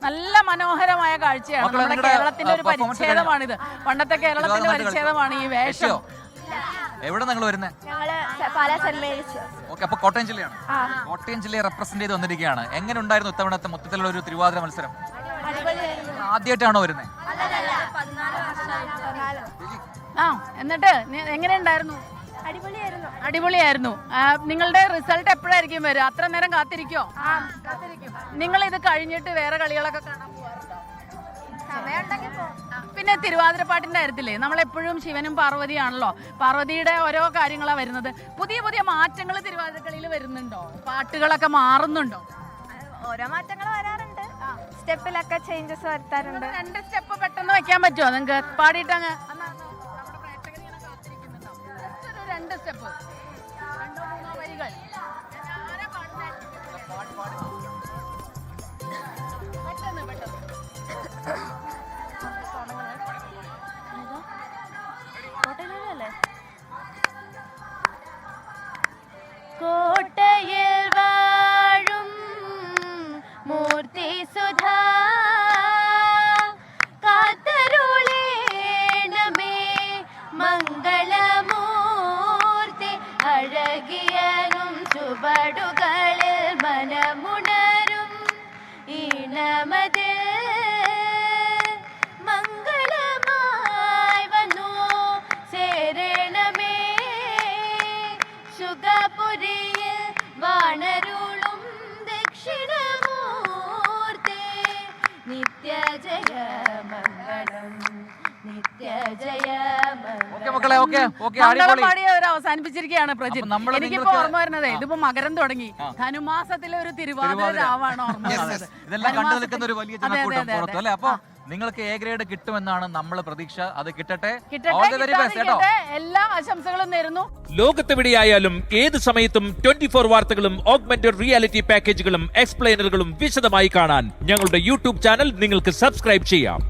നല്ല മനോഹരമായ കാഴ്ചയാണ്. നമ്മുടെ കേരളത്തിന്റെ ഒരു പരിച്ഛേദമാണിത്. പണ്ടത്തെ കേരളത്തിന്റെ പരിച്ഛേദമാണ് ഈ വേഷം. എവിടെ നിങ്ങൾ വരുന്നത്? അപ്പൊ കോട്ടയം ജില്ലയാണ്. കോട്ടയം ജില്ലയെ റെപ്രസെന്റ് ചെയ്ത് വന്നിരിക്കുകയാണ്. എങ്ങനെ ഉണ്ടായിരുന്നു ഇത്തവണത്തെ മൊത്തത്തിലുള്ള ഒരു തിരുവാതിര മത്സരം? ആദ്യമായിട്ടാണോ വരുന്നത്? എന്നിട്ട് എങ്ങനെ ഉണ്ടായിരുന്നു? അടിപൊളിയായിരുന്നു. നിങ്ങളുടെ റിസൾട്ട് എപ്പോഴായിരിക്കും വരിക? അത്ര നേരം കാത്തിരിക്കോ? നിങ്ങൾ ഇത് കഴിഞ്ഞിട്ട് വേറെ കളികളൊക്കെ കാണാൻ പോകാറുണ്ടോ? പിന്നെ തിരുവാതിരപ്പാട്ടിന്റെ കാര്യത്തില്ലേ, നമ്മളെപ്പോഴും ശിവനും പാർവതിയാണല്ലോ. പാർവതിയുടെ ഓരോ കാര്യങ്ങളാണ് വരുന്നത്. പുതിയ പുതിയ മാറ്റങ്ങൾ തിരുവാതിരക്കളിയിൽ വരുന്നുണ്ടോ? പാട്ടുകളൊക്കെ മാറുന്നുണ്ടോ? ഓരോ മാറ്റങ്ങൾ വരാറുണ്ട്. സ്റ്റെപ്പിലൊക്കെ ചേഞ്ചസ് വരുത്താറുണ്ട്. 2 സ്റ്റെപ്പ് പെട്ടെന്ന് വെക്കാൻ പറ്റുമോ നിങ്ങൾക്ക്? പാടിയിട്ട് അങ്ങ് 2 സ്റ്റെപ്പ്, 2-3 വരികൾ. കോട്ടയിൽ വാഴും മൂർത്തി സുധാ കാത്തരുളേണമേ മംഗളമൂർത്തി അഴകിയനും ചുവടുകളിൽ മനമുണരും ഈണമതിൽ മംഗളമായി വന്നു ചേരണമേ സുഖപുരിയിൽ വാണരുളും ദക്ഷിണമൂർത്തി നിത്യജയ മംഗളം നിത്യജയ അവസാനിപ്പിച്ചിരിക്കുകയാണ് പ്രജിത്ത്. എനിക്കിപ്പോ ഓർമ്മ വരുന്നത് ഇതിപ്പോ മകരം തുടങ്ങി, ധനുമാസത്തിലെ ഒരു തിരുവാതിര രാവാണ് ഓർമ്മ വരുന്നത്. അപ്പൊ നിങ്ങൾക്ക് എ ഗ്രേഡ് കിട്ടുമെന്നാണ് നമ്മൾ പ്രതീക്ഷ. അത് കിട്ടട്ടെ. എല്ലാ ആശംസകളും നേരുന്നു. ലോകത്തെവിടെയായാലും ഏത് സമയത്തും 24 വാർത്തകളും ഓഗ്മെന്റഡ് റിയാലിറ്റി പാക്കേജുകളും എക്സ്പ്ലെയിനറുകളും വിശദമായി കാണാൻ ഞങ്ങളുടെ യൂട്യൂബ് ചാനൽ നിങ്ങൾക്ക് സബ്സ്ക്രൈബ് ചെയ്യാം.